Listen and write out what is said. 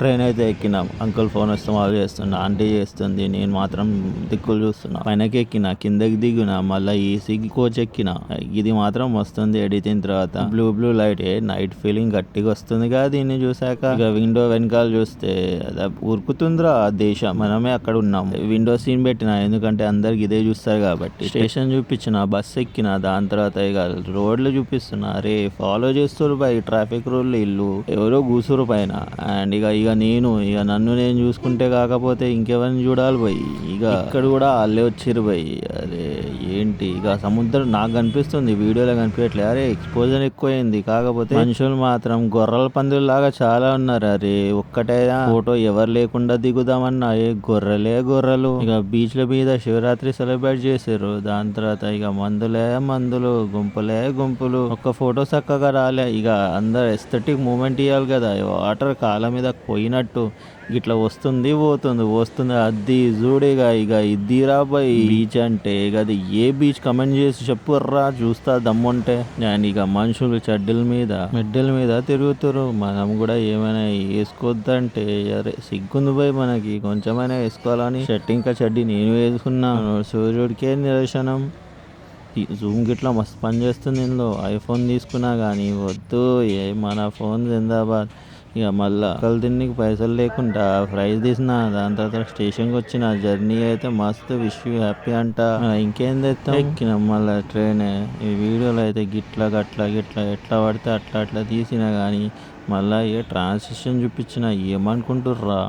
Train అయితే ఎక్కినాం. Uncle phone వస్తే వాళ్ళు చేస్తున్నా, ఆంటీ చేస్తుంది, నేను మాత్రం దిక్కులు చూస్తున్నా. పైనకి ఎక్కిన, కిందకి దిగిన, మళ్ళీ ఈసీ కోచ్ ఎక్కిన. ఇది మాత్రం వస్తుంది ఎడిటింగ్ తర్వాత. బ్లూ లైట్ నైట్ ఫీలింగ్ గట్టిగా వస్తుంది కదా దీన్ని చూసాక. ఇక విండో వెనకాల చూస్తే ఉరుకుతుందిరా దేశం, మనమే అక్కడ ఉన్నాం. విండో సీన్ పెట్టిన, ఎందుకంటే అందరికి ఇదే చూస్తారు కాబట్టి. స్టేషన్ చూపించిన, బస్ ఎక్కిన, దాని తర్వాత ఇక రోడ్లు చూపిస్తున్నా. రే ఫాలో చేస్తారు బై ట్రాఫిక్ రూల్ ఇల్లు, ఎవరో కూసురు పైన. అండ్ ఇక నన్ను నేను చూసుకుంటే కాకపోతే ఇంకెవరిని చూడాలి పోయి. ఇక ఇక్కడ కూడా వాళ్ళే వచ్చిర్రు పోయి. అరే ఏంటి ఇక సముద్రం నాకు కనిపిస్తుంది, వీడియోలో కనిపించట్లేదు. అరే ఎక్స్పోజర్ ఎక్కువైంది, కాకపోతే మనుషులు మాత్రం గొర్రెల పందుల లాగా చాలా ఉన్నారు. అరే ఒక్కటే ఫోటో ఎవరు లేకుండా దిగుదామన్నా గొర్రెలు. ఇక బీచ్ల మీద శివరాత్రి సెలబ్రేట్ చేశారు. దాని తర్వాత ఇక మందులు, గుంపులు. ఒక్క ఫోటో చక్కగా రాలే. ఇక అందరు ఎస్థెటిక్ మూమెంట్ ఇవ్వాలి కదా. వాటర్ కాళ్ళ మీద పోయినట్టు ఇట్లా వస్తుంది పోతుంది. అది చూడేగా ఇక ఇది రాబోయ్ బీచ్ అంటే. ఇక అది ఏ బీచ్ కమెంట్ చేసి చెప్పుర్రా చూస్తా దమ్ముంటే. అండ్ ఇక మనుషులు మెడ్డల మీద తిరుగుతారు. మనం కూడా ఏమైనా వేసుకోవద్దంటే అరే సిగ్గుంది పోయి మనకి, కొంచెమైనా వేసుకోవాలని. షర్ట్ ఇంకా చెడ్డి నేను వేసుకున్నాను, సూర్యుడికే నిదర్శనం. జూమ్ గిట్లా మస్తు పని చేస్తుంది ఇందులో. ఐఫోన్ తీసుకున్నా కానీ వద్దు, మన ఫోన్ జిందాబాద్. ఇక మళ్ళా తిన్నికి పైసలు లేకుండా ప్రైజ్ తీసిన. దాని తర్వాత స్టేషన్కి వచ్చిన. జర్నీ అయితే మస్తు, విష్ యూ హ్యాపీ అంట. ఇంకేం తెస్తాం, ఎక్కినాం మళ్ళీ ట్రైన్. ఈ వీడియోలో అయితే గిట్లా ఎట్లా పడితే అట్లా తీసినా కానీ మళ్ళీ ఏ ట్రాన్సిషన్ చూపించిన ఏమనుకుంటుర్రా.